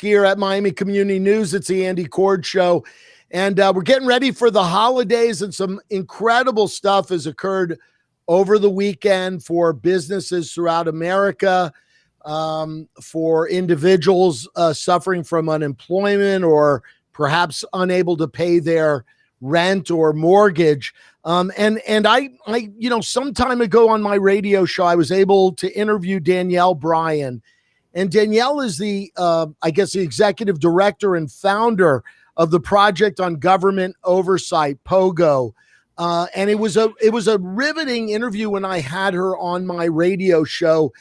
here at Miami Community News. It's the Andy Korge Show. And we're getting ready for the holidays, and some incredible stuff has occurred over the weekend for businesses throughout America, for individuals suffering from unemployment or perhaps unable to pay their rent or mortgage. And I, some time ago on my radio show, I was able to interview Danielle Brian. And Danielle is the executive director and founder of the Project on Government Oversight, POGO. And it was a riveting interview when I had her on my radio show,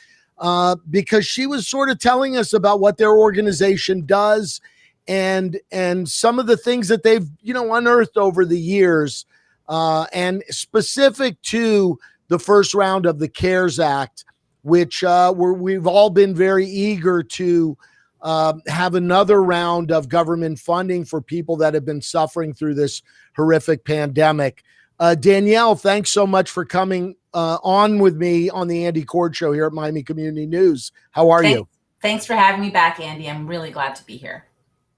because she was sort of telling us about what their organization does and some of the things that they've, unearthed over the years, and specific to the first round of the CARES Act, which we've all been very eager to have another round of government funding for people that have been suffering through this horrific pandemic. Danielle, thanks so much for coming on with me on the Andy Korge Show here at Miami Community News. How are you? Thanks for having me back, Andy. I'm really glad to be here.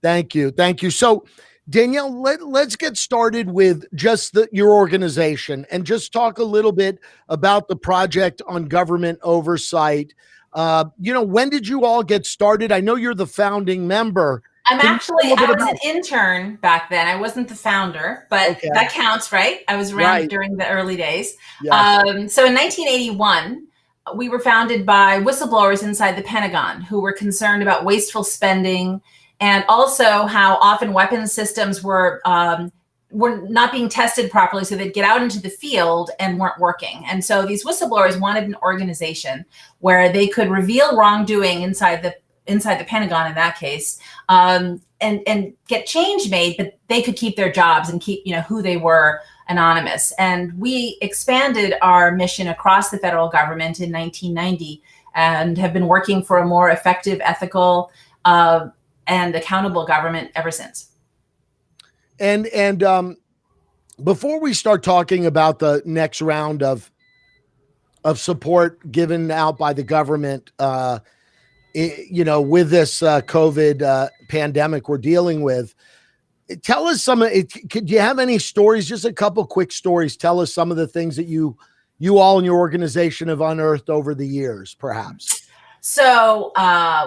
Thank you. Thank you. So, Danielle, let's get started with just your organization and just talk a little bit about the Project on Government Oversight. When did you all get started? I know you're the founding member. I was an intern back then. I wasn't the founder, but that counts, right? I was around during the early days. Yes. So in 1981, we were founded by whistleblowers inside the Pentagon who were concerned about wasteful spending, and also how often weapons systems were not being tested properly, so they'd get out into the field and weren't working. And so these whistleblowers wanted an organization where they could reveal wrongdoing inside the Pentagon in that case, and get change made, but they could keep their jobs and keep who they were anonymous. And we expanded our mission across the federal government in 1990 and have been working for a more effective, ethical, and accountable government ever since. And before we start talking about the next round of support given out by the government, with this COVID pandemic we're dealing with, tell us could you have any stories, just a couple quick stories? Tell us some of the things that you all in your organization have unearthed over the years, perhaps. So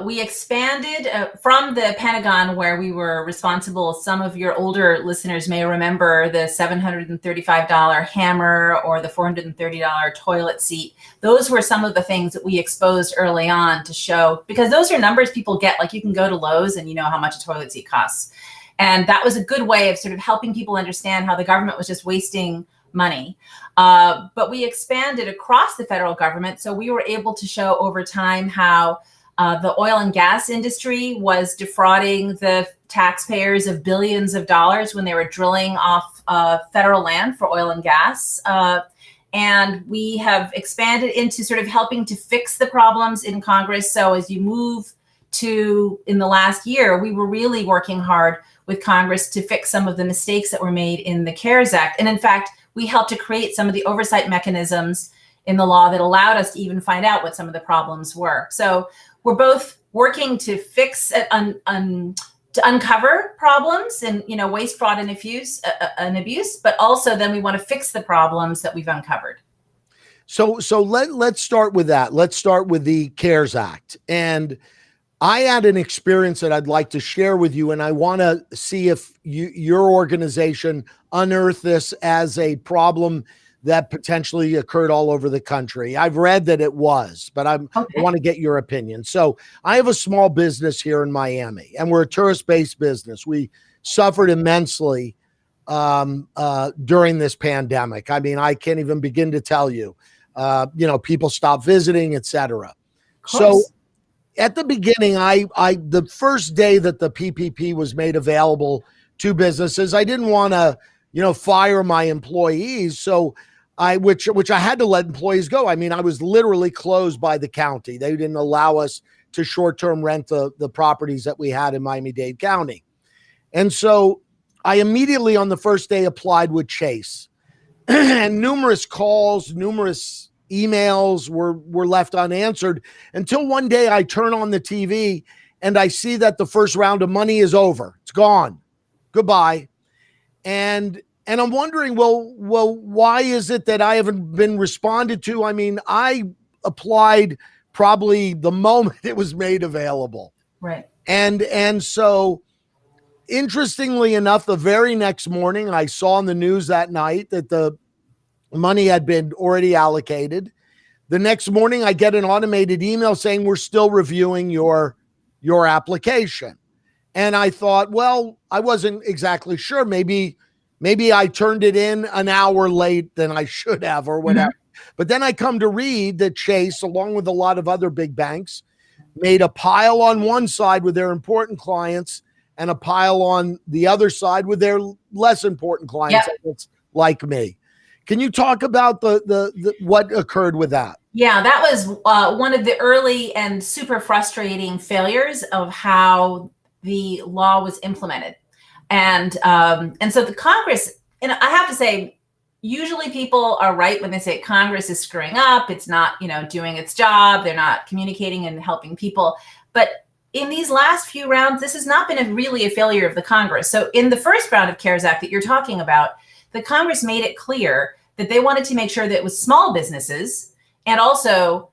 we expanded from the Pentagon, where we were responsible. Some of your older listeners may remember the $735 hammer or the $430 toilet seat. Those were some of the things that we exposed early on to show, because those are numbers people get. Like, you can go to Lowe's and you know how much a toilet seat costs. And that was a good way of sort of helping people understand how the government was just wasting money. But we expanded across the federal government. So we were able to show over time how the oil and gas industry was defrauding the taxpayers of billions of dollars when they were drilling off federal land for oil and gas. And we have expanded into sort of helping to fix the problems in Congress. So as you move to, in the last year, we were really working hard with Congress to fix some of the mistakes that were made in the CARES Act. And in fact, we helped to create some of the oversight mechanisms in the law that allowed us to even find out what some of the problems were. So we're both working to fix, to uncover problems and waste, fraud, and abuse, but also then we want to fix the problems that we've uncovered. So let's start with that. Let's start with the CARES Act. And I had an experience that I'd like to share with you, and I want to see if your organization unearthed this as a problem that potentially occurred all over the country. I've read that it was, but I want to get your opinion. So I have a small business here in Miami, and we're a tourist-based business. We suffered immensely during this pandemic. I mean, I can't even begin to tell you. People stopped visiting, etc. So at the beginning, the first day that the PPP was made available to businesses, I didn't want to, fire my employees. So which I had to let employees go. I mean, I was literally closed by the county. They didn't allow us to short-term rent the properties that we had in Miami-Dade County. And so I immediately on the first day applied with Chase, and numerous calls, numerous emails were left unanswered until one day I turn on the TV and I see that the first round of money is over. It's gone. Goodbye. And I'm wondering, well, why is it that I haven't been responded to? I mean, I applied probably the moment it was made available. Right. And so interestingly enough, the very next morning, I saw in the news that night that the money had been already allocated. The next morning, I get an automated email saying we're still reviewing your application. And I thought, well, I wasn't exactly sure. Maybe I turned it in an hour late than I should have or whatever. Mm-hmm. But then I come to read that Chase, along with a lot of other big banks, made a pile on one side with their important clients and a pile on the other side with their less important clients, yep, like me. Can you talk about the what occurred with that? Yeah, that was one of the early and super frustrating failures of how the law was implemented. And so the Congress, and I have to say, usually people are right when they say Congress is screwing up. It's not, doing its job. They're not communicating and helping people. But in these last few rounds, this has not been really a failure of the Congress. So in the first round of CARES Act that you're talking about, the Congress made it clear that they wanted to make sure that it was small businesses and also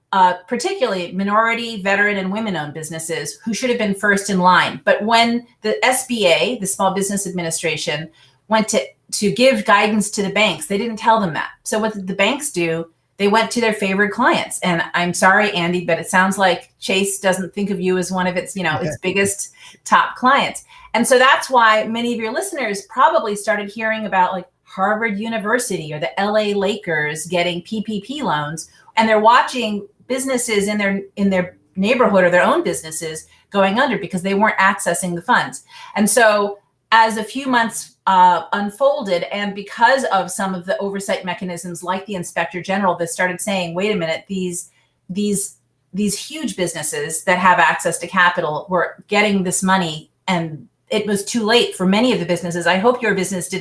particularly minority, veteran, and women-owned businesses who should have been first in line. But when the SBA, the Small Business Administration, went to give guidance to the banks, they didn't tell them that. So what did the banks do? They went to their favorite clients. And I'm sorry, Andy, but it sounds like Chase doesn't think of you as one of its, its biggest top clients. And so that's why many of your listeners probably started hearing about like Harvard University or the LA Lakers getting PPP loans, and they're watching businesses in their neighborhood or their own businesses going under because they weren't accessing the funds. And so as a few months unfolded, and because of some of the oversight mechanisms like the Inspector General that started saying, wait a minute, these huge businesses that have access to capital were getting this money, and it was too late for many of the businesses. I hope your business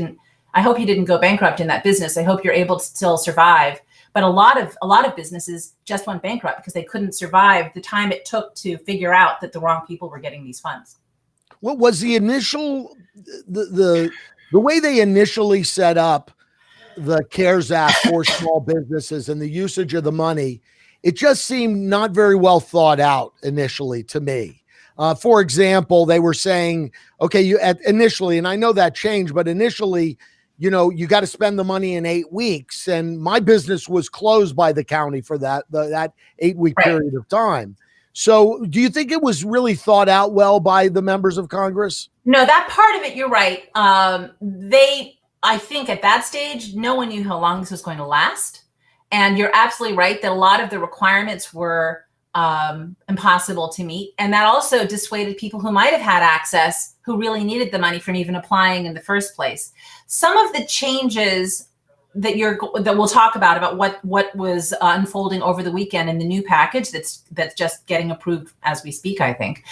I hope you didn't go bankrupt in that business. I hope you're able to still survive. But a lot of businesses just went bankrupt because they couldn't survive the time it took to figure out that the wrong people were getting these funds. What was the initial, the way they initially set up the CARES Act for small businesses and the usage of the money? It just seemed not very well thought out initially to me. For example, they were saying, okay, initially, and I know that changed, but initially, you got to spend the money in 8 weeks. And my business was closed by the county for that 8-week right. period of time. So do you think it was really thought out well by the members of Congress? No, that part of it, you're right. I think at that stage, no one knew how long this was going to last. And you're absolutely right that a lot of the requirements were impossible to meet. And that also dissuaded people who might have had access, who really needed the money, from even applying in the first place. Some of the changes that we'll talk about what was unfolding over the weekend in the new package that's just getting approved as we speak, I think,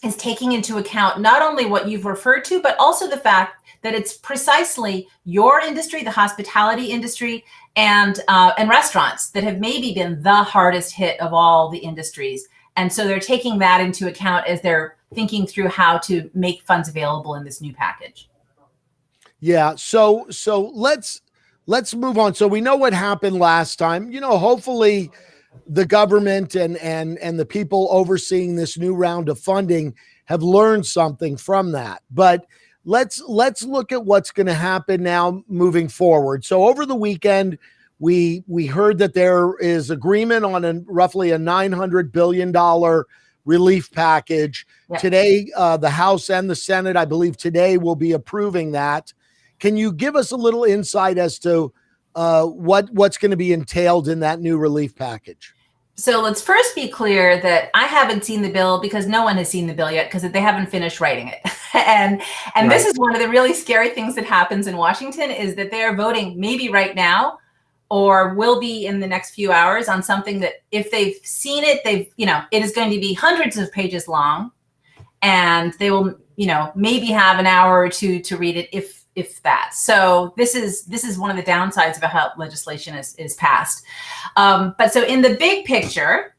is taking into account not only what you've referred to, but also the fact that it's precisely your industry, the hospitality industry, and restaurants that have maybe been the hardest hit of all the industries. And so they're taking that into account as they're thinking through how to make funds available in this new package. Yeah. So let's move on. So we know what happened last time. Hopefully the government and the people overseeing this new round of funding have learned something from that. But let's look at what's going to happen now moving forward. So over the weekend, we heard that there is agreement on roughly a $900 billion relief package. Yeah. Today, the House and the Senate, I believe today, will be approving that. Can you give us a little insight as to what's going to be entailed in that new relief package? So let's first be clear that I haven't seen the bill because no one has seen the bill yet because they haven't finished writing it. and right. This is one of the really scary things that happens in Washington, is that they are voting maybe right now or will be in the next few hours on something that if they've seen it, it is going to be hundreds of pages long, and they will, maybe have an hour or two to read it if that. So this is one of the downsides of how legislation is passed. But so in the big picture,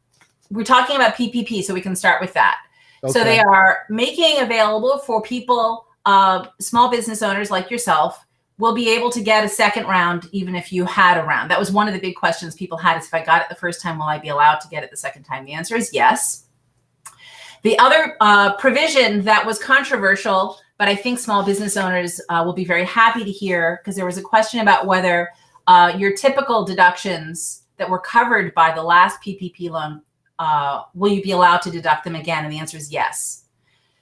we're talking about PPP, so we can start with that. Okay. So they are making available for people, small business owners like yourself, will be able to get a second round even if you had a round. That was one of the big questions people had, is if I got it the first time, will I be allowed to get it the second time? The answer is yes. The other provision that was controversial, but I think small business owners will be very happy to hear, because there was a question about whether your typical deductions that were covered by the last PPP loan, will you be allowed to deduct them again? And the answer is yes.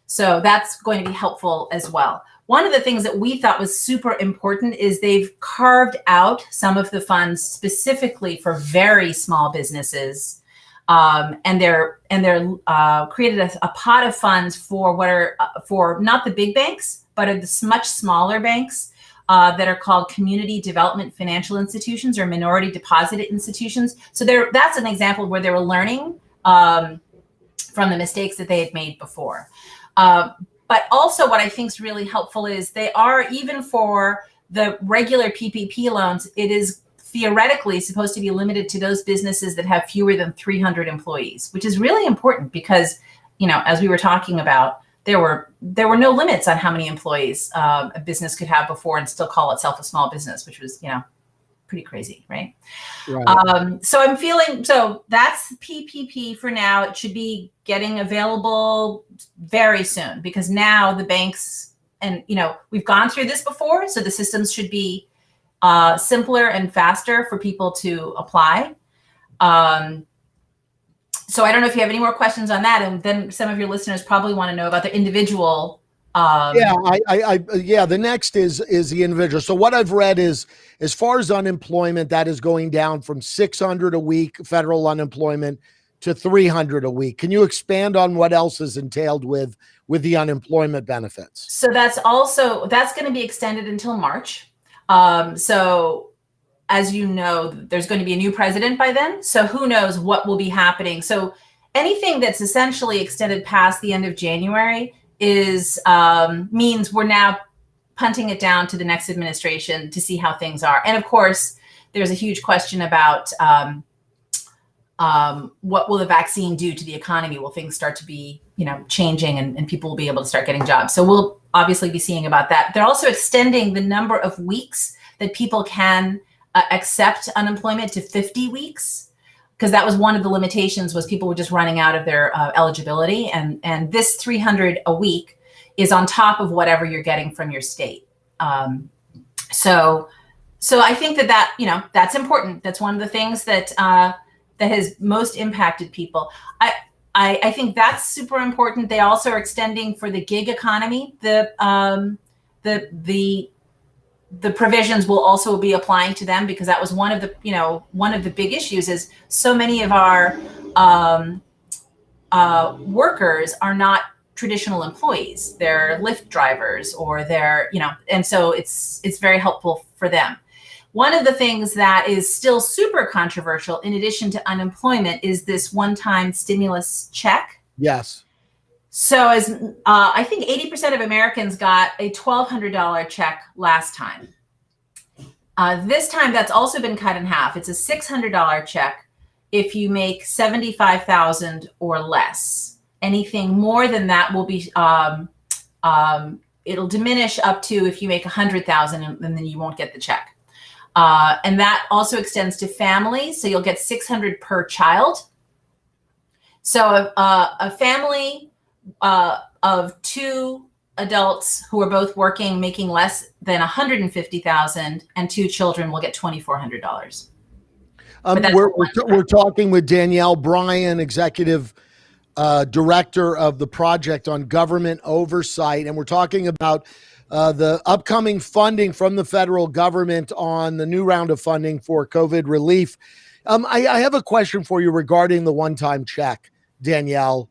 So that's going to be helpful as well. One of the things that we thought was super important is they've carved out some of the funds specifically for very small businesses. And they're created a pot of funds for what are for not the big banks, but the much smaller banks that are called community development financial institutions or minority deposit institutions. So that's an example where they were learning from the mistakes that they had made before. But also what I think is really helpful is they are, even for the regular PPP loans, it is theoretically supposed to be limited to those businesses that have fewer than 300 employees, which is really important because, as we were talking about, there were no limits on how many employees a business could have before and still call itself a small business, which was, pretty crazy, right? So that's PPP for now. It should be getting available very soon, because now the banks, and we've gone through this before, so the systems should be simpler and faster for people to apply. So I don't know if you have any more questions on that, and then some of your listeners probably want to know about the individual. The next is the individual. So what I've read is, as far as unemployment, that is going down from 600 a week federal unemployment to 300 a week. Can you expand on what else is entailed with the unemployment benefits? So that's going to be extended until March. So as you know, there's going to be a new president by then. So who knows what will be happening. So anything that's essentially extended past the end of January means we're now punting it down to the next administration to see how things are. And of course, there's a huge question about what will the vaccine do to the economy? Will things start to be, changing and people will be able to start getting jobs? So we'll obviously be seeing about that. They're also extending the number of weeks that people can accept unemployment to 50 weeks, because that was one of the limitations, was people were just running out of their eligibility. And this 300 a week is on top of whatever you're getting from your state. So I think that that's important. That's one of the things that has most impacted people. I think that's super important. They also are extending for the gig economy. The provisions will also be applying to them, because that was one of the big issues, is so many of our workers are not traditional employees. They're Lyft drivers, or they're, and so it's very helpful for them. One of the things that is still super controversial, in addition to unemployment, is this one-time stimulus check. Yes. So as I think 80% of Americans got a $1,200 check last time. This time that's also been cut in half. It's a $600 check if you make $75,000 or less. Anything more than that will be, it'll diminish up to if you make $100,000, and then you won't get the check. And that also extends to families. So you'll get $600 per child. So a family of two adults who are both working, making less than $150,000, and two children will get $2,400. We're talking with Danielle Brian, executive director of the Project on Government Oversight, and we're talking about the upcoming funding from the federal government on the new round of funding for COVID relief. I have a question for you regarding the one-time check, Danielle.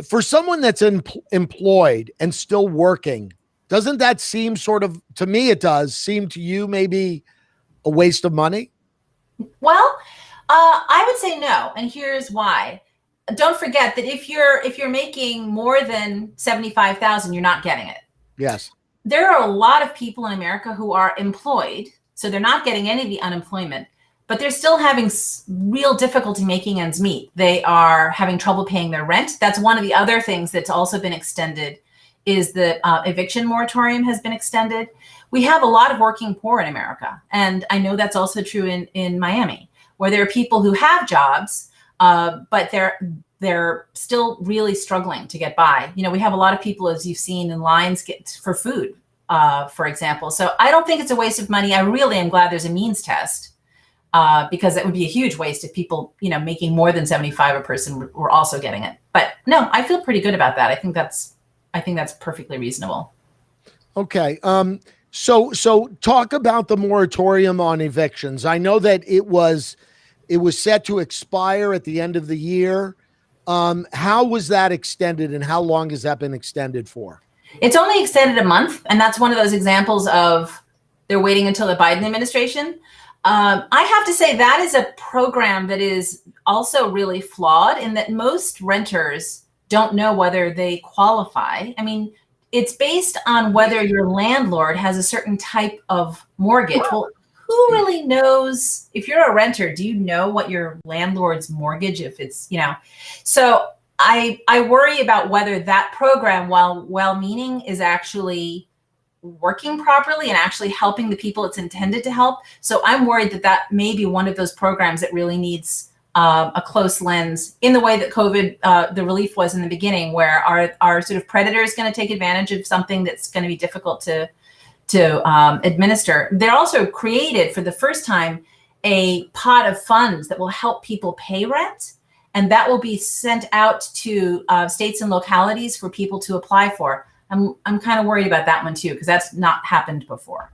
For someone that's employed and still working, doesn't that seem to me it does, seem to you maybe a waste of money? Well, I would say no, and here's why. Don't forget that if you're making more than $75,000, you're not getting it. Yes. There are a lot of people in America who are employed, so they're not getting any of the unemployment, but they're still having real difficulty making ends meet. They are having trouble paying their rent. That's one of the other things that's also been extended, is the eviction moratorium has been extended. We have a lot of working poor in America. And I know that's also true in Miami, where there are people who have jobs, but they're still really struggling to get by. You know, we have a lot of people, as you've seen, in lines for food, for example. So I don't think it's a waste of money. I really am glad there's a means test, because that would be a huge waste if people, you know, making more than 75 a person were also getting it. But no, I feel pretty good about that. I think that's perfectly reasonable. Okay. So talk about the moratorium on evictions. I know that it was set to expire at the end of the year. How was that extended, and how long has that been extended for? It's only extended a month, and that's one of those examples of they're waiting until the Biden administration. I have to say that is a program that is also really flawed in that most renters don't know whether they qualify. I mean, it's based on whether your landlord has a certain type of mortgage. Well, who really knows? If you're a renter, do you know what your landlord's mortgage, if it's, you know? So I worry about whether that program, while well-meaning, is actually working properly and actually helping the people it's intended to help. So I'm worried that may be one of those programs that really needs a close lens, in the way that COVID, the relief was in the beginning, where our sort of predator is going to take advantage of something that's going to be difficult to administer. They're also created for the first time a pot of funds that will help people pay rent, and that will be sent out to states and localities for people to apply for. I'm kind of worried about that one too, because that's not happened before.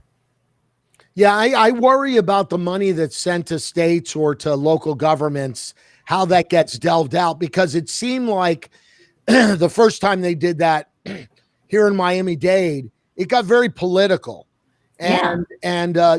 Yeah, I worry about the money that's sent to states or to local governments, how that gets delved out, because it seemed like the first time they did that here in Miami-Dade, it got very political. And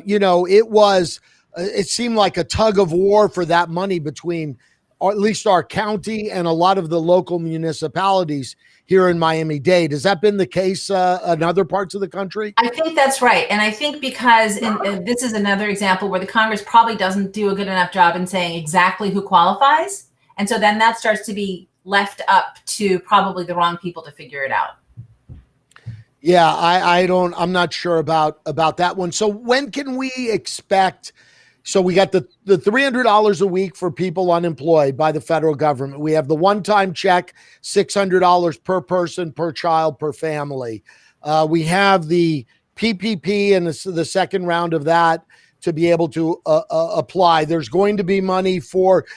you know, it seemed like a tug of war for that money between, or at least our county and a lot of the local municipalities here in Miami-Dade. Has that been the case in other parts of the country? I think that's right. And I think because this is another example where the Congress probably doesn't do a good enough job in saying exactly who qualifies. And so then that starts to be left up to probably the wrong people to figure it out. Yeah, I'm not sure about that one. So when can we expect? So we got the $300 a week for people unemployed by the federal government. We have the one-time check, $600 per person, per child, per family. We have the PPP and the second round of that to be able to apply. There's going to be money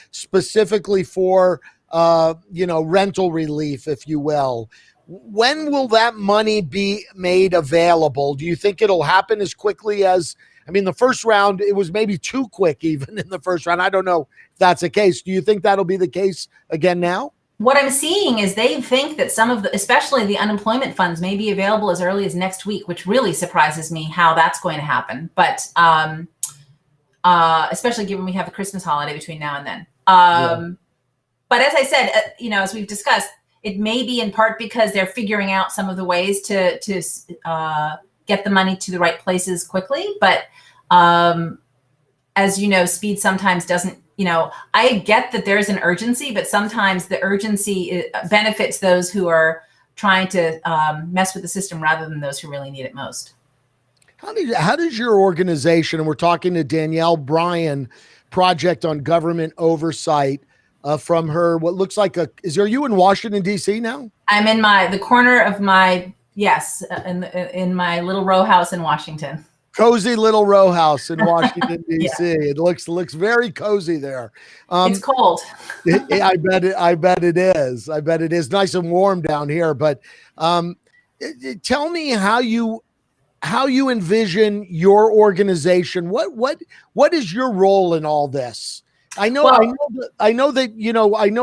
specifically for rental relief, if you will. When will that money be made available? Do you think it'll happen as quickly as? I mean, the first round, it was maybe too quick even in the first round. I don't know if that's the case. Do you think that'll be the case again now? What I'm seeing is they think that some of especially the unemployment funds, may be available as early as next week, which really surprises me how that's going to happen. But especially given we have a Christmas holiday between now and then. But as I said, as we've discussed, it may be in part because they're figuring out some of the ways to get the money to the right places quickly. But as you know, speed sometimes doesn't, I get that there's an urgency, but sometimes the urgency benefits those who are trying to mess with the system rather than those who really need it most. How does your organization, and we're talking to Danielle Brian, Project on Government Oversight, from her, what looks like are you in Washington, D.C. now? I'm in the corner of in my little row house in Washington. Cozy little row house in Washington, D.C. Yeah. It looks very cozy there. It's cold. I bet it is. I bet it is nice and warm down here. But tell me how you envision your organization. What is your role in all this? I know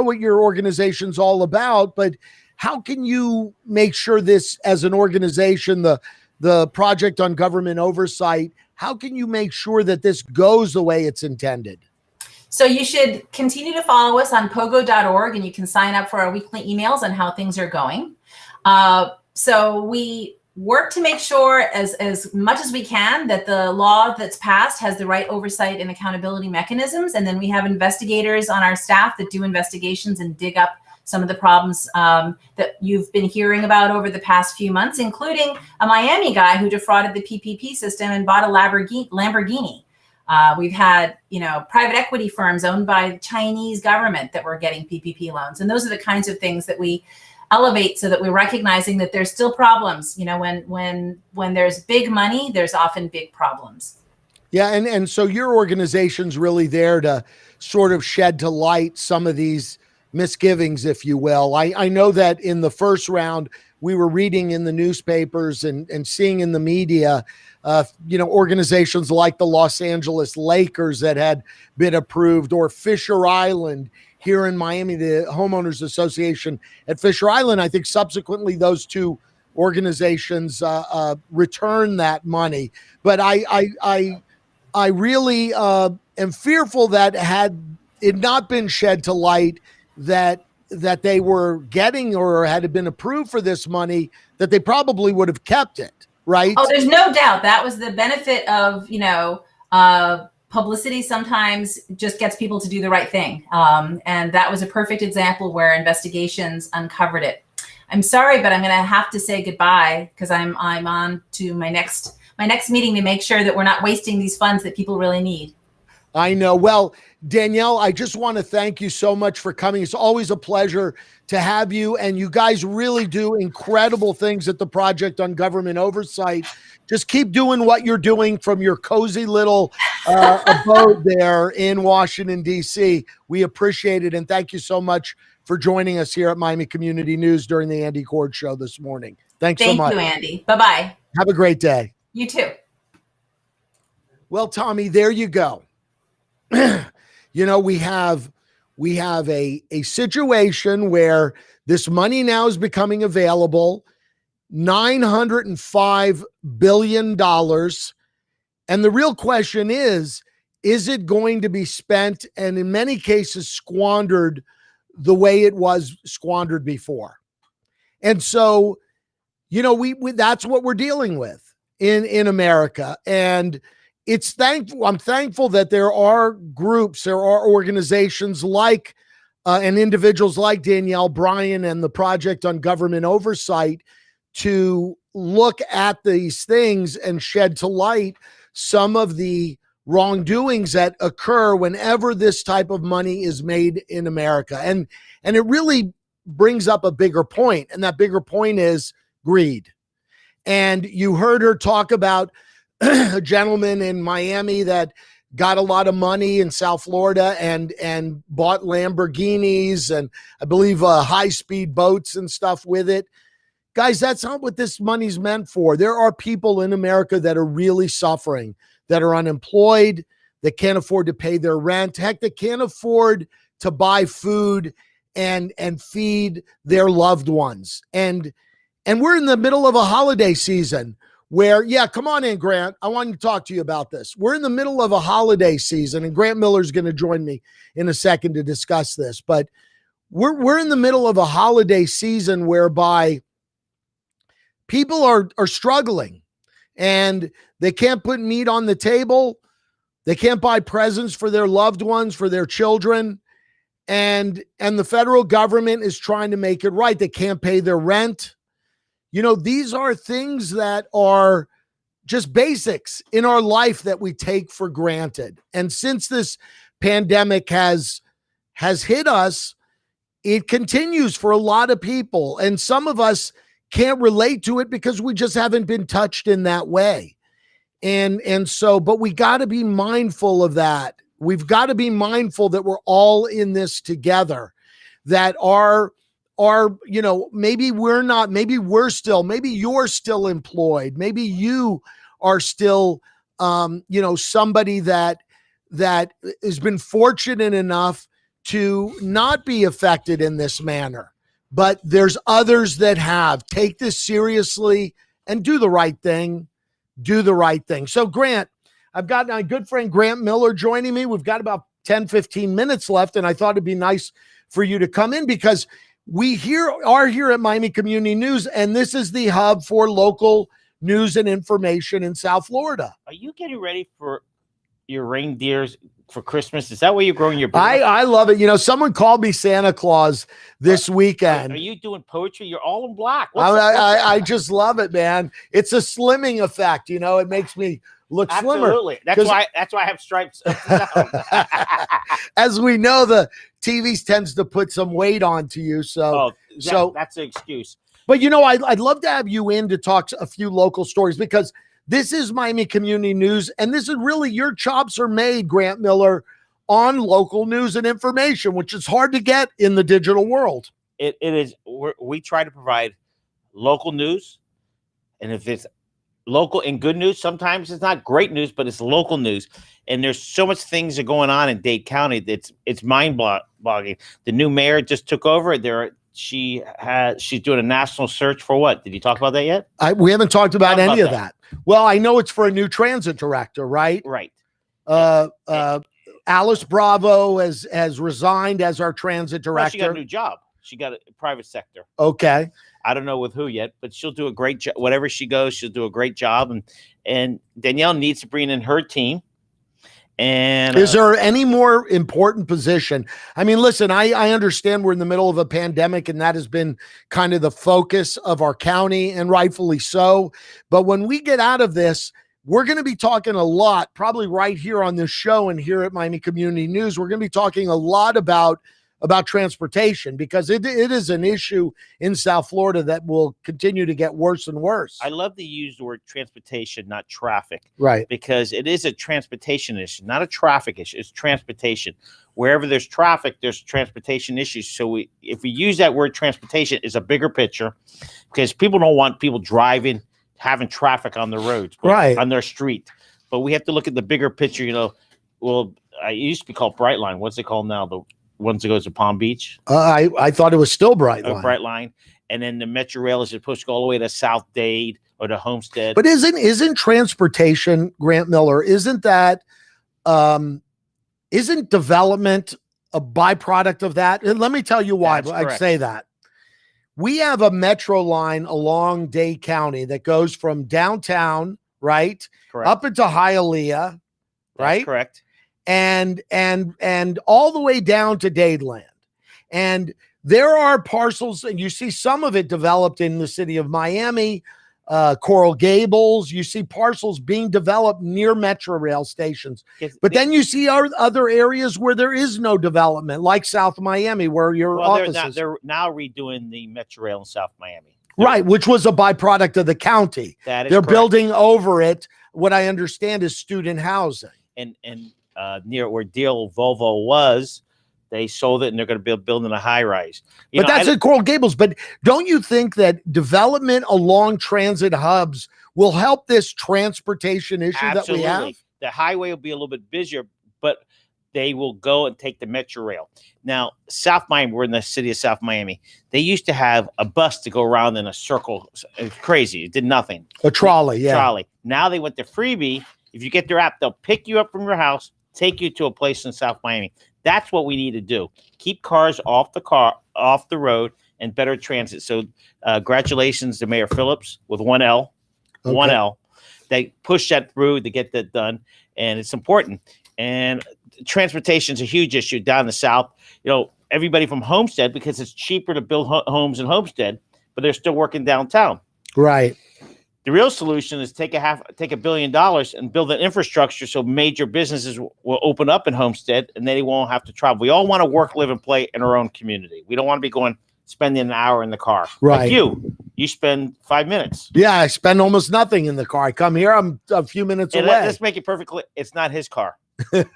what your organization's all about, but how can you make sure this, as an organization, the Project on Government Oversight, how can you make sure that this goes the way it's intended? So you should continue to follow us on POGO.org, and you can sign up for our weekly emails on how things are going. So we work to make sure as much as we can that the law that's passed has the right oversight and accountability mechanisms. And then we have investigators on our staff that do investigations and dig up some of the problems that you've been hearing about over the past few months, including a Miami guy who defrauded the PPP system and bought a Lamborghini. We've had, private equity firms owned by the Chinese government that were getting PPP loans. And those are the kinds of things that we elevate so that we're recognizing that there's still problems. When there's big money, there's often big problems. Yeah. And so your organization's really there to sort of shed to light some of these misgivings, if you will. I know that in the first round, we were reading in the newspapers and seeing in the media, organizations like the Los Angeles Lakers that had been approved, or Fisher Island here in Miami, the Homeowners Association at Fisher Island. I think subsequently those two organizations return that money. But I really am fearful that had it not been shed to light that they were getting or had been approved for this money, that they probably would have kept it, right? Oh, there's no doubt. That was the benefit of, publicity sometimes just gets people to do the right thing. And that was a perfect example where investigations uncovered it. I'm sorry, but I'm going to have to say goodbye because I'm on to my next meeting to make sure that we're not wasting these funds that people really need. I know. Well, Danielle, I just want to thank you so much for coming. It's always a pleasure to have you. And you guys really do incredible things at the Project on Government Oversight. Just keep doing what you're doing from your cozy little abode there in Washington, D.C. We appreciate it. And thank you so much for joining us here at Miami Community News during the Andy Korge Show this morning. Thanks so much. Thank you, Andy. Bye-bye. Have a great day. You too. Well, Tommy, there you go. We have a situation where this money now is becoming available, $905 billion. And the real question is it going to be spent and in many cases squandered the way it was squandered before? And so, we that's what we're dealing with in America. And I'm thankful that there are groups, there are organizations like and individuals like Danielle Brian and the Project on Government Oversight to look at these things and shed to light some of the wrongdoings that occur whenever this type of money is made in America. And it really brings up a bigger point, and that bigger point is greed. And you heard her talk about a gentleman in Miami that got a lot of money in South Florida and bought Lamborghinis and I believe high-speed boats and stuff with it. Guys, that's not what this money's meant for. There are people in America that are really suffering, that are unemployed, that can't afford to pay their rent. Heck, that can't afford to buy food and feed their loved ones. And we're in the middle of a holiday season where, come on in, Grant. I want to talk to you about this. We're in the middle of a holiday season, and Grant Miller's going to join me in a second to discuss this. But we're in the middle of a holiday season whereby people are struggling, and they can't put meat on the table. They can't buy presents for their loved ones, for their children. And the federal government is trying to make it right. They can't pay their rent. These are things that are just basics in our life that we take for granted. And since this pandemic has hit us, it continues for a lot of people. And some of us can't relate to it because we just haven't been touched in that way. And so, but we got to be mindful of that. We've got to be mindful that we're all in this together, that maybe we're not, maybe you're still employed. Maybe you are still, somebody that has been fortunate enough to not be affected in this manner, but there's others that have. Take this seriously and do the right thing. Do the right thing. So Grant, I've got my good friend Grant Miller joining me. We've got about 10, 15 minutes left, and I thought it'd be nice for you to come in because we are here at Miami Community News, and this is the hub for local news and information in South Florida. Are you getting ready for your reindeers for Christmas? Is that where you're growing your business? I love it. You know, someone called me Santa Claus this weekend. Are you doing poetry? You're all in black. I just love it, man. It's a slimming effect. You know, it makes me look slimmer. Absolutely. That's why I have stripes. As we know, the TV tends to put some weight onto you. So that's an excuse. But you know, I'd love to have you in to talk a few local stories, because this is Miami Community News, and this is really your chops are made, Grant Miller, on local news and information, which is hard to get in the digital world. It is. We try to provide local news, and if it's local and good news, sometimes it's not great news, but it's local news. And there's so much things are going on in Dade County that it's mind-boggling. The new mayor just took over. She's doing a national search for what? Did you talk about that yet? We haven't talked about any of that. Well, I know it's for a new transit director, right? Right. Alice Bravo has resigned as our transit director. Well, she got a new job. She got a private sector. Okay. I don't know with who yet, but she'll do a great job. Whatever she goes, she'll do a great job. And Danielle needs to bring in her team. And is there any more important position? I mean, listen, I understand we're in the middle of a pandemic, and that has been kind of the focus of our county, and rightfully so. But when we get out of this, we're going to be talking a lot, probably right here on this show and here at Miami Community News. We're going to be talking a lot about transportation, because it is an issue in South Florida that will continue to get worse and worse. I love to use the word transportation, not traffic. Right. Because it is a transportation issue, not a traffic issue. It's transportation. Wherever there's traffic, there's transportation issues. So if we use that word transportation, it's a bigger picture, because people don't want people driving, having traffic on the roads, right, on their street. But we have to look at the bigger picture. You know, well, it used to be called Brightline. What's it called now? The ones that goes to Palm Beach. I thought it was still Brightline. Brightline, and then the Metro Rail is supposed to go all the way to South Dade or to Homestead. But isn't transportation, Grant Miller? Isn't that isn't development a byproduct of that? And let me tell you why. I'd say that we have a metro line along Dade County that goes from downtown, right, up into Hialeah, right, correct. And all the way down to Dadeland. And there are parcels, and you see some of it developed in the city of Miami, Coral Gables. You see parcels being developed near Metro Rail stations. But then you see other areas where there is no development, like South Miami, where your office is. They're now redoing the Metro Rail in South Miami. Right, which was a byproduct of the county. That is They're correct. Building over it. What I understand is student housing. And near where Deal Volvo was, they sold it, and they're going to be building a high rise. But that's at Coral Gables. But don't you think that development along transit hubs will help this transportation issue that we have? The highway will be a little bit busier, but they will go and take the Metro Rail. Now, South Miami, we're in the city of South Miami. They used to have a bus to go around in a circle. It's crazy. It did nothing. A trolley, yeah. Trolley. Now they went to freebie. If you get their app, they'll pick you up from your house, take you to a place in South Miami. That's what we need to do. Keep cars off the road, and better transit. So congratulations to Mayor Phillips with 1L. Okay. 1L. They pushed that through to get that done, and it's important. And transportation is a huge issue down the South. You know, everybody from Homestead, because it's cheaper to build homes in Homestead, but they're still working downtown. Right. The real solution is take $1 billion and build an infrastructure so major businesses will open up in Homestead, and they won't have to travel. We all want to work, live, and play in our own community. We don't want to be spending an hour in the car. Right. Like you spend 5 minutes. Yeah, I spend almost nothing in the car. I come here, I'm a few minutes away. Let's make it perfectly. It's not his car.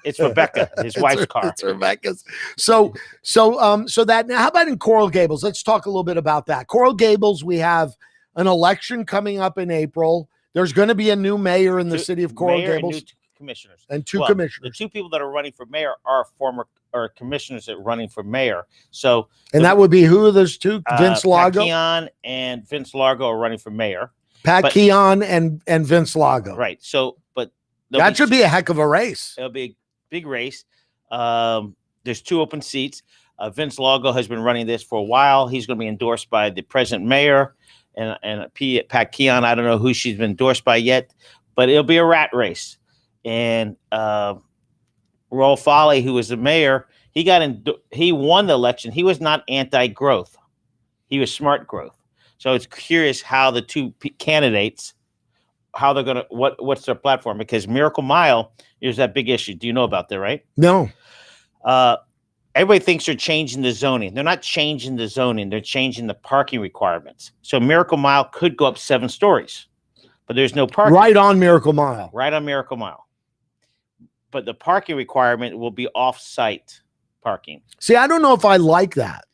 It's Rebecca, his wife's car. It's Rebecca's. So that now, how about in Coral Gables? Let's talk a little bit about that. Coral Gables, we have an election coming up in April. There's going to be a new mayor in the city of Coral Gables. And two commissioners. And two commissioners. The two people that are running for mayor are former commissioners that are running for mayor. So, that would be who are those two? Vince Lago? Pat Keon and Vince Largo are running for mayor. Keon and Vince Lago. Right. So, but that should be a heck of a race. It'll be a big race. There's two open seats. Vince Lago has been running this for a while. He's going to be endorsed by the present mayor and Pat Keon. I don't know who she's been endorsed by yet, but it'll be a rat race. And Raul Foley, who was the mayor, he won the election. He was not anti-growth. He was smart growth. So it's curious how the two candidates, how they're going to, what's their platform? Because Miracle Mile is that big issue. Do you know about that, right? No. Everybody thinks they're changing the zoning. They're not changing the zoning. They're changing the parking requirements. So Miracle Mile could go up 7 stories, but there's no parking. Right on Miracle Mile. Right on Miracle Mile. But the parking requirement will be off-site parking. See, I don't know if I like that.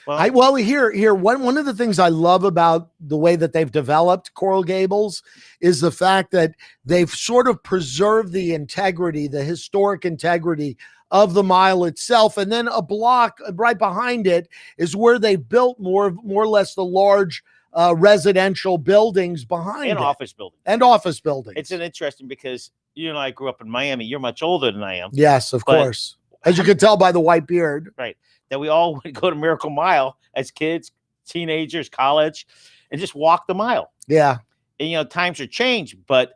Well, Here, one of the things I love about the way that they've developed Coral Gables is the fact that they've sort of preserved the integrity, the historic integrity of the mile itself. And then a block right behind it is where they built more or less the large residential buildings behind and it. office buildings. And office buildings. It's an interesting because you and I grew up in Miami. You're much older than I am. Yes, of course. As you can tell by the white beard. Right. That we all would go to Miracle Mile as kids, teenagers, college, and just walk the mile. Yeah. And, times are changed, but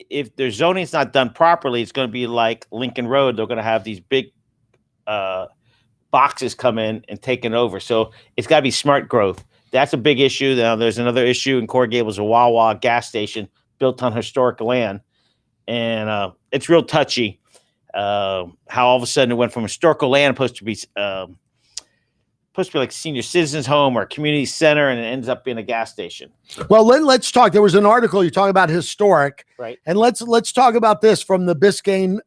if their zoning's not done properly, it's going to be like Lincoln Road. They're going to have these big boxes come in and taken over. So it's got to be smart growth. That's a big issue. Now, there's another issue in Coral Gables, a Wawa gas station built on historic land. And it's real touchy. How all of a sudden it went from historical land supposed to be like senior citizens home or community center, and it ends up being a gas station. Well, let's talk. There was an article you talk about historic, right? And let's talk about this from the Biscayne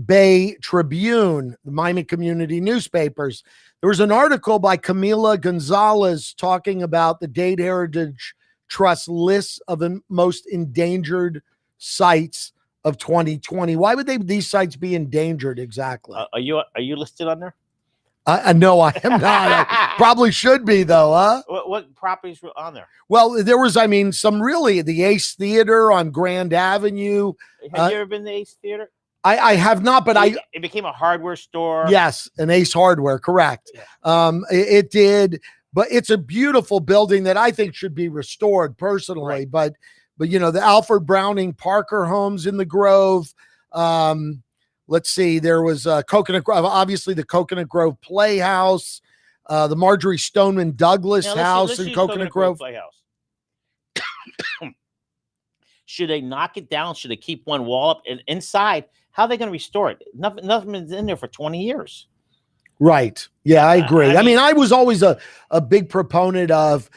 Bay Tribune, the Miami community newspapers. There was an article by Camila Gonzalez talking about the Dade Heritage Trust list of the most endangered sites of 2020. Why would these sites be endangered exactly? Are you listed on there? No, I am not. I probably should be though, huh? What properties were on there? Well, there was, some really, the Ace Theater on Grand Avenue. Have you ever been to Ace Theater? I have not, but it became a hardware store. Yes, an Ace Hardware, correct. Yeah. It did, but it's a beautiful building that I think should be restored personally. Right. But the Alfred Browning Parker homes in the Grove. Let's see, there was Coconut Grove, obviously the Coconut Grove Playhouse, the Marjorie Stoneman Douglas house in Coconut Grove Playhouse. Should they knock it down? Should they keep one wall up? And inside, how are they going to restore it? Nothing's in there for 20 years. Right. Yeah, I agree. I mean, I was always a big proponent of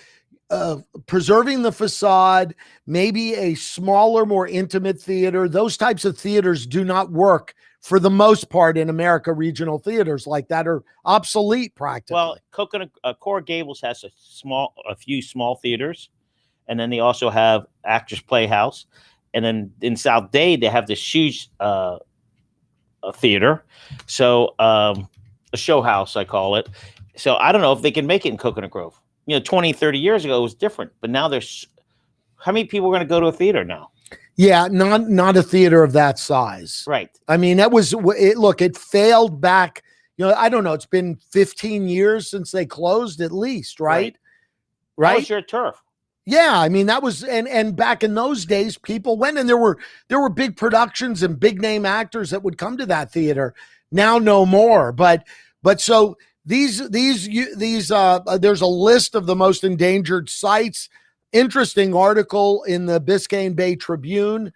preserving the facade, maybe a smaller, more intimate theater. Those types of theaters do not work for the most part in America. Regional theaters like that are obsolete practically. Well, Coral Gables has a few small theaters, and then they also have Actors Playhouse, and then in South Dade they have this huge theater, so a show house I call it. So I don't know if they can make it in Coconut Grove. 20, 30 years ago, it was different. But now how many people are going to go to a theater now? Yeah, not a theater of that size. Right. I mean, it failed back, I don't know. It's been 15 years since they closed at least, right? Right. That was your turf. Yeah. I mean, that was, and back in those days, people went, and there were big productions and big name actors that would come to that theater. Now, no more. But so, These there's a list of the most endangered sites. Interesting article in the Biscayne Bay Tribune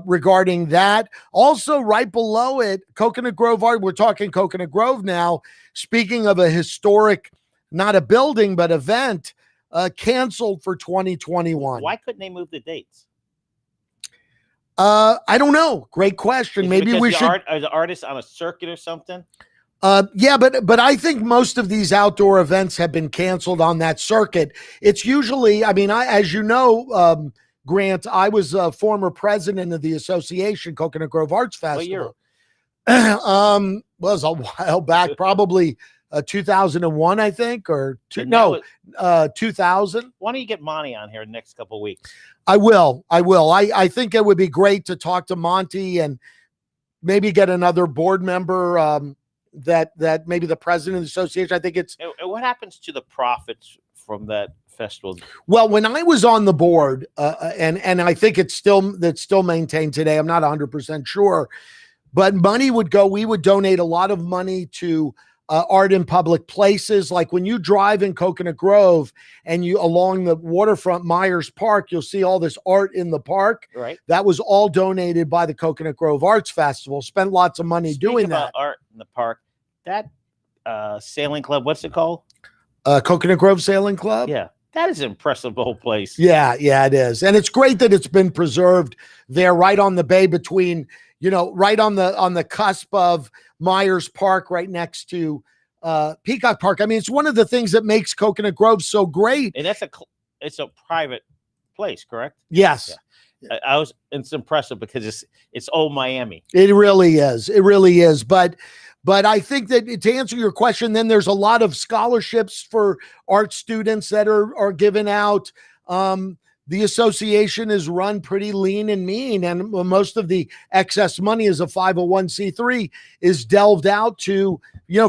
regarding that. Also, right below it, Coconut Grove Art. We're talking Coconut Grove now. Speaking of a historic, not a building, but event, canceled for 2021. Why couldn't they move the dates? I don't know. Great question. Maybe we should. Are the artists on a circuit or something? Yeah, but I think most of these outdoor events have been canceled on that circuit. It's usually, as you know, Grant, I was a former president of the association, Coconut Grove Arts Festival. What year? Was a while back, probably 2001, I think, or 2000. Why don't you get Monty on here the next couple of weeks? I will. I think it would be great to talk to Monty and maybe get another board member. that maybe the president of the association, I think it's. And what happens to the profits from that festival? Well, when I was on the board, and I think that's still maintained today. I'm not 100% sure, but money would go. We would donate a lot of money to art in public places. Like when you drive in Coconut Grove and you along the waterfront Myers Park, you'll see all this art in the park. Right. That was all donated by the Coconut Grove Arts Festival. Spent lots of money doing that. Art in the park. That sailing club, what's it called? Coconut Grove Sailing Club. Yeah. That is an impressive whole place. Yeah, it is. And it's great that it's been preserved there right on the bay between, right on the cusp of Myers Park, right next to Peacock Park. I mean, it's one of the things that makes Coconut Grove so great. And it's a private place, correct? Yes. Yeah. It's impressive because it's old Miami. It really is. It really is. But I think that to answer your question, then there's a lot of scholarships for art students that are given out. The association is run pretty lean and mean, and most of the excess money as a 501c3 is delved out to,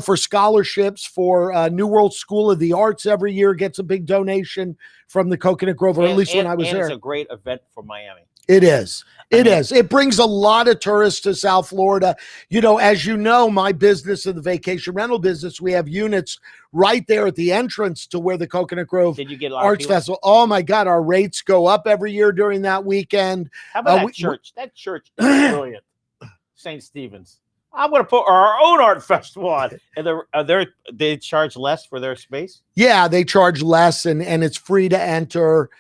for scholarships for New World School of the Arts every year gets a big donation from the Coconut Grove, or at least when I was there. It's a great event for Miami. It is. It brings a lot of tourists to South Florida. As you know, my business and the vacation rental business, we have units right there at the entrance to where the Coconut Grove Arts Festival. Oh my God, our rates go up every year during that weekend. How about that church? That church is brilliant. St. Stephen's. I'm going to put our own art festival on. And they charge less for their space? Yeah, they charge less, and it's free to enter.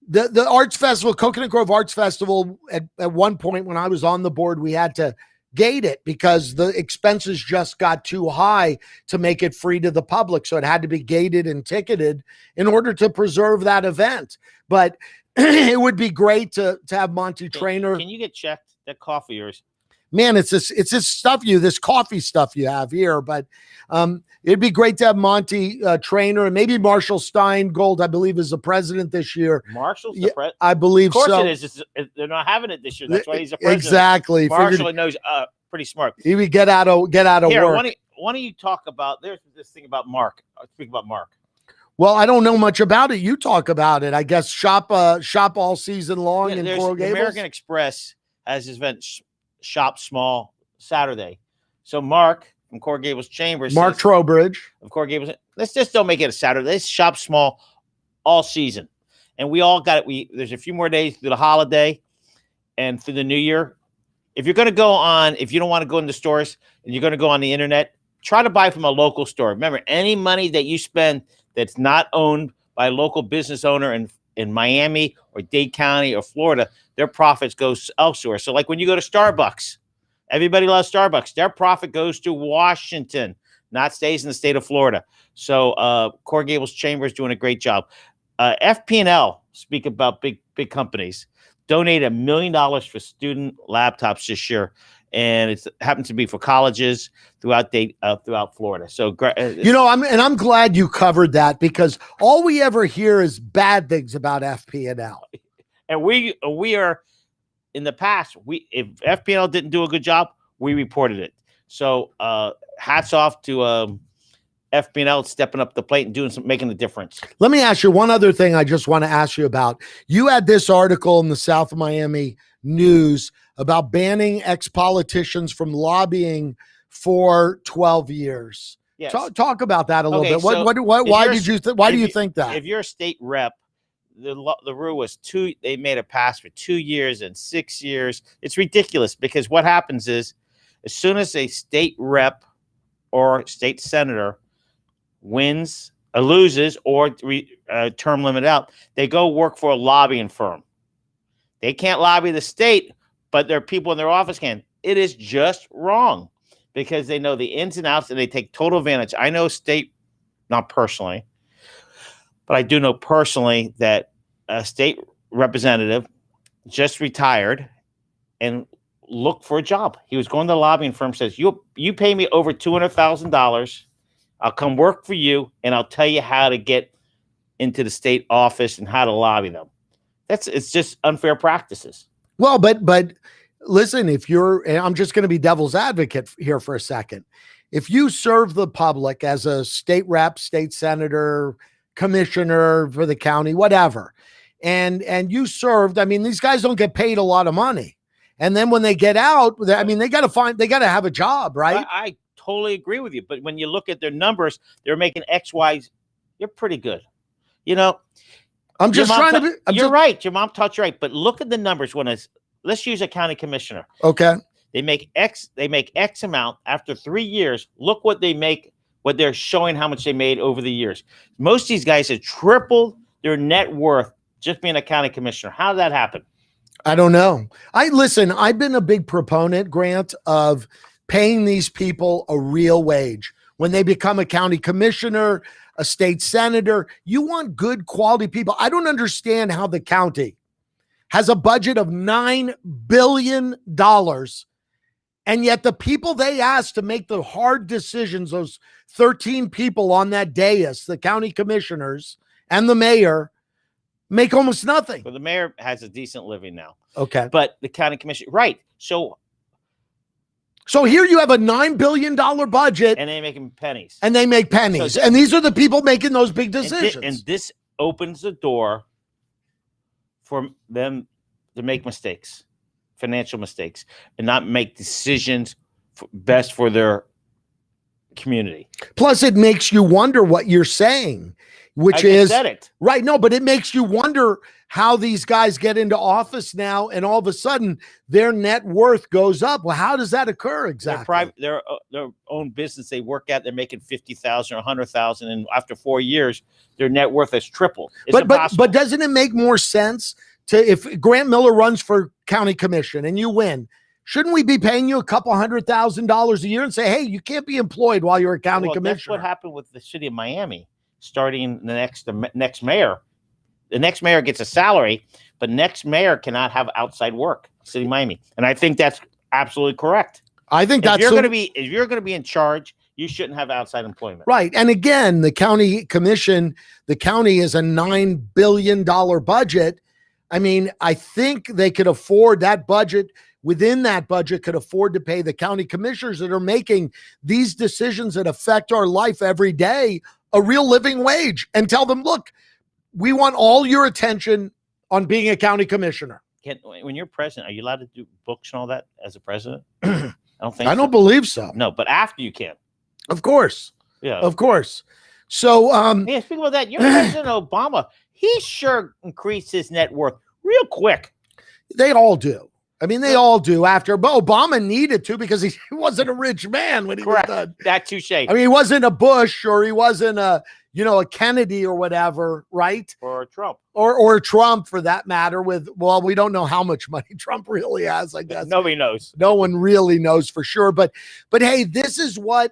The Arts Festival, Coconut Grove Arts Festival, at one point when I was on the board, we had to gate it because the expenses just got too high to make it free to the public. So it had to be gated and ticketed in order to preserve that event. But it would be great to have Monty Trainer. Can you get checked? That coffee yours? Man, it's this coffee stuff you have here, but it'd be great to have Monty Trainer and maybe Marshall Steingold, I believe, is the president this year. Marshall's the president? I believe so. Of course it is. They're not having it this year. That's why he's the president. Exactly. Marshall knows pretty smart. He would get out of here, work. Why don't you talk about, there's this thing about Mark. Speak about Mark. Well, I don't know much about it. You talk about it. I guess shop all season long in Coral Gables. American Express has his event Shop Small Saturday. So Mark from Coral Gables Chambers, Mark Trowbridge of Coral Gables, let's just don't make it a Saturday. Let's shop small all season. And we all got it. There's a few more days through the holiday and through the new year. If you're going to if you don't want to go in the stores and you're going to go on the internet, try to buy from a local store. Remember, any money that you spend that's not owned by a local business owner in Miami or Dade County or Florida, their profits goes elsewhere. So like when you go to Starbucks, everybody loves Starbucks. Their profit goes to Washington, not stays in the state of Florida. So Coral Gables Chamber is doing a great job. FP&L, speak about big companies, donated $1 million for student laptops this year. And it happens to be for colleges throughout Florida. So, I'm glad you covered that because all we ever hear is bad things about FP&L. And we are, in the past, if FP&L didn't do a good job, we reported it. So hats off to FP&L stepping up the plate and making a difference. Let me ask you one other thing I just want to ask you about. You had this article in the South Miami News about banning ex-politicians from lobbying for 12 years. Yes. Talk about that a little bit. Why do you think that? If you're a state rep, the rule was they made it pass for 2 years and 6 years. It's ridiculous because what happens is as soon as a state rep or state senator wins or loses or term limit out, they go work for a lobbying firm. They can't lobby the state, but their people in their office can. It is just wrong because they know the ins and outs and they take total advantage. I know state, not personally, but I do know personally that a state representative just retired and looked for a job. He was going to the lobbying firm, says, you pay me over $200,000. I'll come work for you and I'll tell you how to get into the state office and how to lobby them. It's just unfair practices. Well, but listen, if you're, and I'm just going to be devil's advocate here for a second. If you serve the public as a state rep, state senator, commissioner for the county, whatever, and you served, I mean, these guys don't get paid a lot of money. And then when they get out, I mean, they got to have a job, right? I totally agree with you. But when you look at their numbers, they're making X, Y, you're pretty good. You know, I'm just trying to be. You're right. Your mom taught you right. But look at the numbers. Let's use a county commissioner. Okay. They make X amount after 3 years. Look what they make, what they're showing how much they made over the years. Most of these guys have tripled their net worth just being a county commissioner. How did that happen? I don't know. I've been a big proponent, Grant, of paying these people a real wage. When they become a county commissioner, a state senator, you want good quality people. I don't understand how the county has a budget of $9 billion, and yet the people they asked to make the hard decisions, those 13 people on that dais, the county commissioners and the mayor, make almost nothing. Well, the mayor has a decent living now. Okay. But the county commission, right. So here you have a $9 billion budget. And they make pennies. And they make pennies. And these are the people making those big decisions. And this opens the door for them to make mistakes, financial mistakes, and not make decisions best for their community. Plus, it makes you wonder what you're saying, which is said it. Right. No, but it makes you wonder how these guys get into office now, and all of a sudden their net worth goes up. Well, how does that occur exactly? Their own business they work at, they're making $50,000 or $100,000, and after 4 years, their net worth has tripled. But doesn't it make more sense if Grant Miller runs for county commission and you win? Shouldn't we be paying you a couple $100,000 a year and say, hey, you can't be employed while you're a county commissioner? That's what happened with the city of Miami. Starting the next mayor. The next mayor gets a salary, but next mayor cannot have outside work. City of Miami, and I think that's absolutely correct. I think if you're going to be in charge, you shouldn't have outside employment. Right. And again, the county commission, the county is a $9 billion budget. I mean, I think they could afford that budget. Within that budget, could afford to pay the county commissioners that are making these decisions that affect our life every day a real living wage, and tell them, look, we want all your attention on being a county commissioner. When you're president, are you allowed to do books and all that as a president? I don't believe so. No, but after you can. Of course. Yeah. Of course. So, yeah, speaking about that, you're President Obama. He sure increased his net worth real quick. They all do. I mean, they all do after, but Obama needed to because he wasn't a rich man when he was done. That touche. I mean, he wasn't a Bush or he wasn't a Kennedy or whatever, right? Or a Trump. Or Trump for that matter we don't know how much money Trump really has, I guess. Nobody knows. No one really knows for sure. But hey, this is what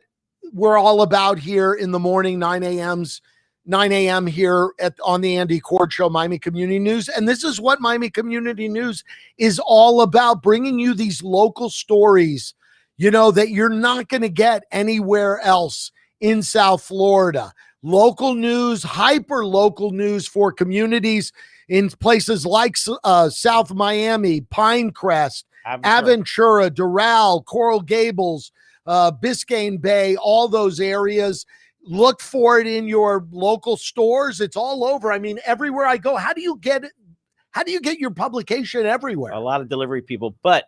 we're all about here in the morning, 9 a.m. here on the Andy Korge Show, Miami Community News. And this is what Miami Community News is all about, bringing you these local stories, that you're not going to get anywhere else in South Florida. Local news, hyper local news for communities in places like South Miami, Pinecrest, Aventura, Doral, Coral Gables, Biscayne Bay, all those areas. Look for it in your local stores. It's all over. I mean, everywhere I go. How do you get it? How do you get your publication everywhere? A lot of delivery people. But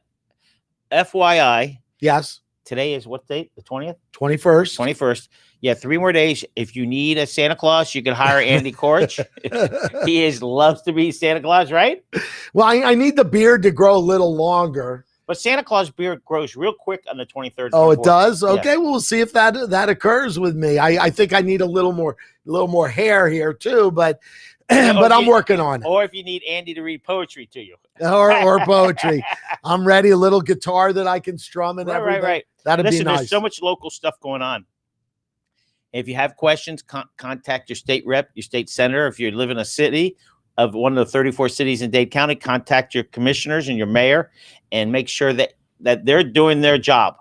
FYI. Yes. Today is what date? The 20th? 21st. 21st. Yeah, 3 more days. If you need a Santa Claus, you can hire Andy Korge. He loves to be Santa Claus, right? Well, I need the beard to grow a little longer. But Santa Claus beard grows real quick on the 23rd. Oh, it does? Okay, yeah. Well, we'll see if that occurs with me. I think I need a little more hair here too, but I'm working on it. Or if you need Andy to read poetry to you. or poetry. I'm ready. A little guitar that I can strum and everything. Right. That'd be nice. There's so much local stuff going on. If you have questions, contact your state rep, your state senator. If you live in a city of one of the 34 cities in Dade County, contact your commissioners and your mayor and make sure that they're doing their job.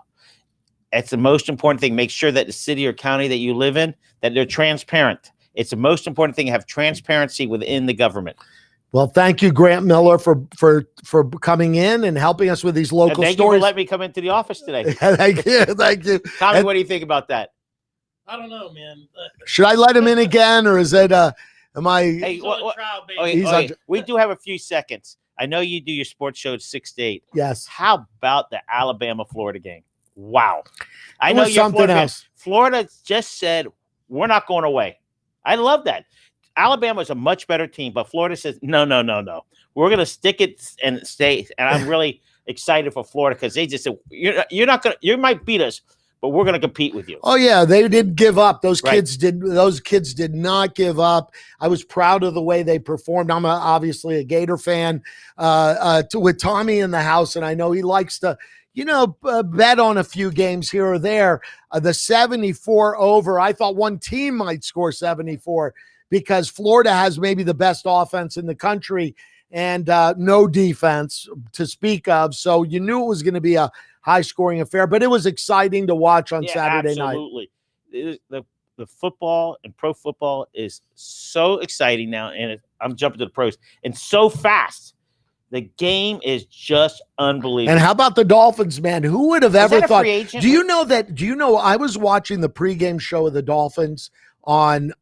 That's the most important thing. Make sure that the city or county that you live in, that they're transparent. It's the most important thing to have transparency within the government. Well, thank you, Grant Miller, for coming in and helping us with these local thank stories. you for letting me come into the office today. Thank you. Tommy, what do you think about that? I don't know, man. Should I let him in again, or is it? Am I? Hey, He's on trial, baby. Okay, we do have a few seconds. I know you do your sports show at 6 to 8. Yes. How about the Alabama-Florida game? Wow. I It know was you're something Florida fan. else. Florida just said, we're not going away. I love that. Alabama is a much better team, but Florida says, no. We're going to stick it and stay. And I'm really excited for Florida because they just said, you're not going to, you might beat us, but we're going to compete with you. Oh yeah, they didn't give up. Those Right. kids did. Those kids did not give up. I was proud of the way they performed. I'm obviously a Gator fan. With Tommy in the house, and I know he likes to, bet on a few games here or there. The 74 over. I thought one team might score 74 because Florida has maybe the best offense in the country and no defense to speak of. So you knew it was going to be a high-scoring affair, but it was exciting to watch on Saturday night. Absolutely. The football and pro football is so exciting now, and I'm jumping to the pros, and so fast. The game is just unbelievable. And how about the Dolphins, man? Who would have ever thought? Free agent? Do you know I was watching the pregame show of the Dolphins on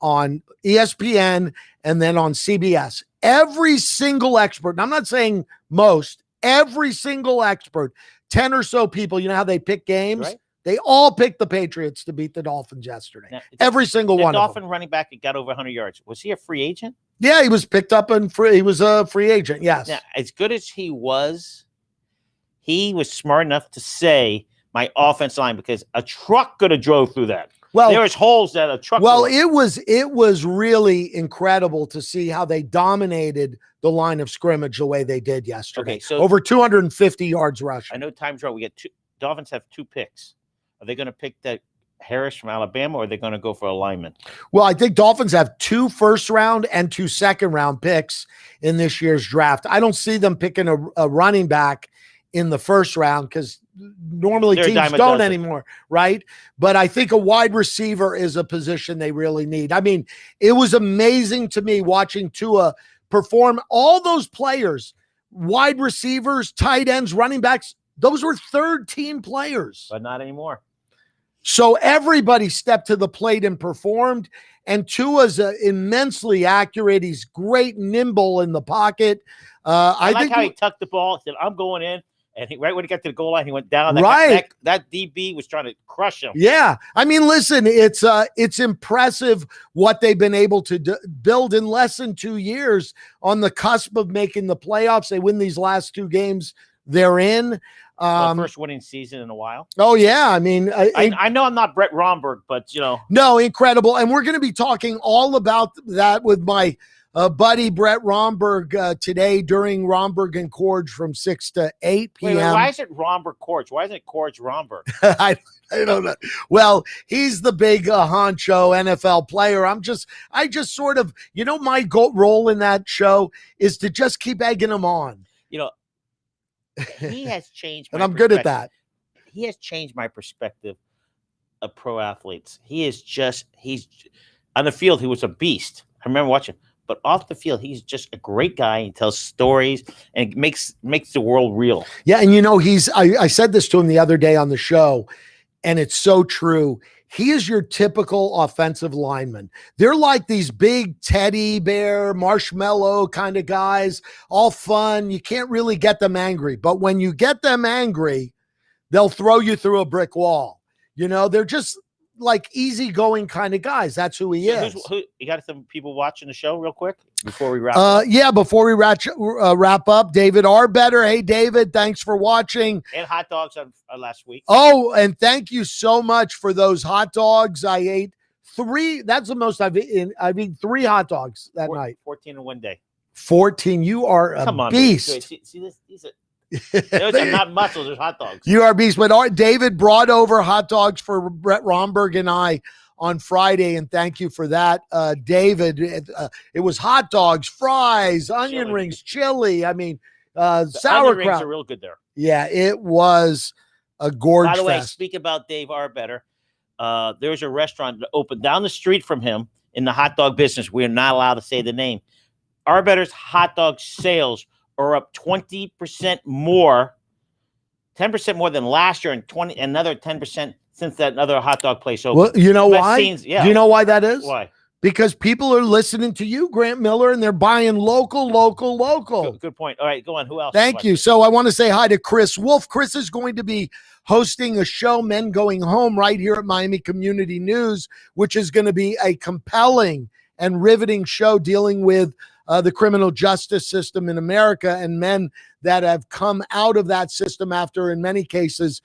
ESPN and then on CBS. Every single expert, and I'm not saying most, every single expert, 10 or so people, you know how they pick games? Right. They all picked the Patriots to beat the Dolphins yesterday. Now, every single the one of Dolphin them. running back that got over 100 yards. Was he a free agent? Yeah, he was picked up and he was a free agent, yes. Now, as good as he was smart enough to say my offense line because a truck could have drove through that. Well, there was holes that a truck. Well, it was really incredible to see how they dominated the line of scrimmage the way they did yesterday. Okay, so over 250 yards rushing. I know time's right. We get Dolphins have 2 picks. Are they going to pick that Harris from Alabama, or are they going to go for a lineman? Well, I think Dolphins have 2 first-round and 2 second-round picks in this year's draft. I don't see them picking a running back in the first round because normally teams don't anymore, right? But I think a wide receiver is a position they really need. I mean, it was amazing to me watching Tua perform. All those players, wide receivers, tight ends, running backs, those were third-team players. But not anymore. So everybody stepped to the plate and performed. And Tua's immensely accurate. He's great, nimble in the pocket. I like how he tucked the ball, said, I'm going in. And right when he got to the goal line, he went down. That DB was trying to crush him. Yeah. I mean, listen, it's impressive what they've been able to build in less than 2 years on the cusp of making the playoffs. They win these last 2 games they're in. First winning season in a while. Oh, yeah. I mean, I know I'm not Brett Romberg, but, No, incredible. And we're going to be talking all about that with my buddy Brett Romberg today during Romberg and Korge from 6 to 8 p.m. Wait, why is it Romberg Korge? Why isn't it Korge Romberg? I don't know. Well, he's the big honcho NFL player. I just sort of, my role in that show is to just keep egging him on. He has changed my and I'm good at that. He has changed my perspective of pro athletes. He's on the field, he was a beast. I remember watching, but off the field, he's just a great guy. He tells stories and makes the world real. Yeah, and I said this to him the other day on the show, and it's so true. He is your typical offensive lineman. They're like these big teddy bear, marshmallow kind of guys, all fun. You can't really get them angry. But when you get them angry, they'll throw you through a brick wall. They're just like easygoing kind of guys. That's who he is. You got some people watching the show real quick before we wrap up? Yeah, before we wrap up, David Arbetter. Hey, David, thanks for watching. And hot dogs on last week. Oh, and thank you so much for those hot dogs. I ate 3. That's the most I've eaten. I've eaten 3 hot dogs that night. 14 in one day. 14. You are a beast. See this? Those are not muscles, there's hot dogs. You are a beast. But David brought over hot dogs for Brett Romberg and I on Friday, and thank you for that, David. It was hot dogs, fries, onion rings, chili. I mean, sauerkraut. Onion rings are real good there. Yeah, it was a gorge By the way, fest. speak about Dave Arbetter. There's a restaurant that opened down the street from him in the hot dog business. We're not allowed to say the name. Our Better's hot dog sales are up 20% more, 10% more than last year, and another 10% since that other hot dog place opened. Well, you know why? Yeah. Do you know why that is? Why? Because people are listening to you, Grant Miller, and they're buying local. Good point. All right, go on. Who else? Thank you. So I want to say hi to Chris Wolf. Chris is going to be hosting a show, Men Going Home, right here at Miami Community News, which is going to be a compelling and riveting show dealing with the criminal justice system in America and men that have come out of that system after, in many cases,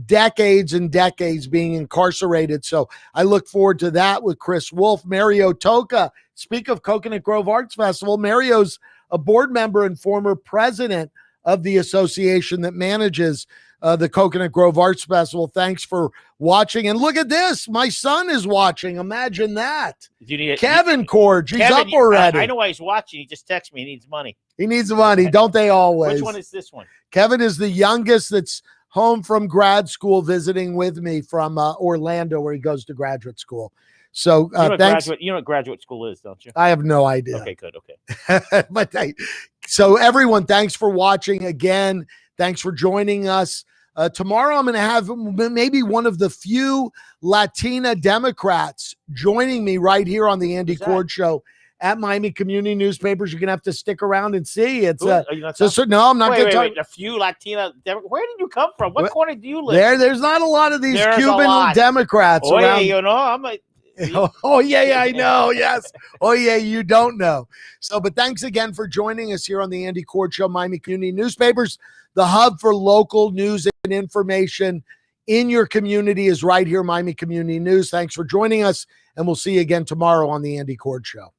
decades and decades being incarcerated. So I look forward to that with Chris Wolf. Mario Toca, speak of Coconut Grove Arts Festival, Mario's a board member and former president of the association that manages the Coconut Grove Arts Festival. Thanks for watching. And look at this. My son is watching. Imagine that. Kevin Korge. He's up already. I know why he's watching. He just texted me. He needs money. He needs money. Don't they always? Which one is this one? Kevin is the youngest that's home from grad school visiting with me from Orlando, where he goes to graduate school. So thanks. You know what graduate school is, don't you? I have no idea. Okay, good. Okay. But so everyone, thanks for watching again. Thanks for joining us. Tomorrow, I'm going to have maybe one of the few Latina Democrats joining me right here on the Andy Korge Show at Miami Community Newspapers. You're going to have to stick around and see. It's no, I'm not going to talk. A few Latina. Where did you come from? What corner do you live? There's not a lot of these Cuban Democrats around. You know, I'm like. Oh, yeah, I know. Yes. Oh, yeah, you don't know. So, but thanks again for joining us here on the Andy Korge Show, Miami Community Newspapers. The hub for local news and information in your community is right here, Miami Community News. Thanks for joining us, and we'll see you again tomorrow on the Andy Korge Show.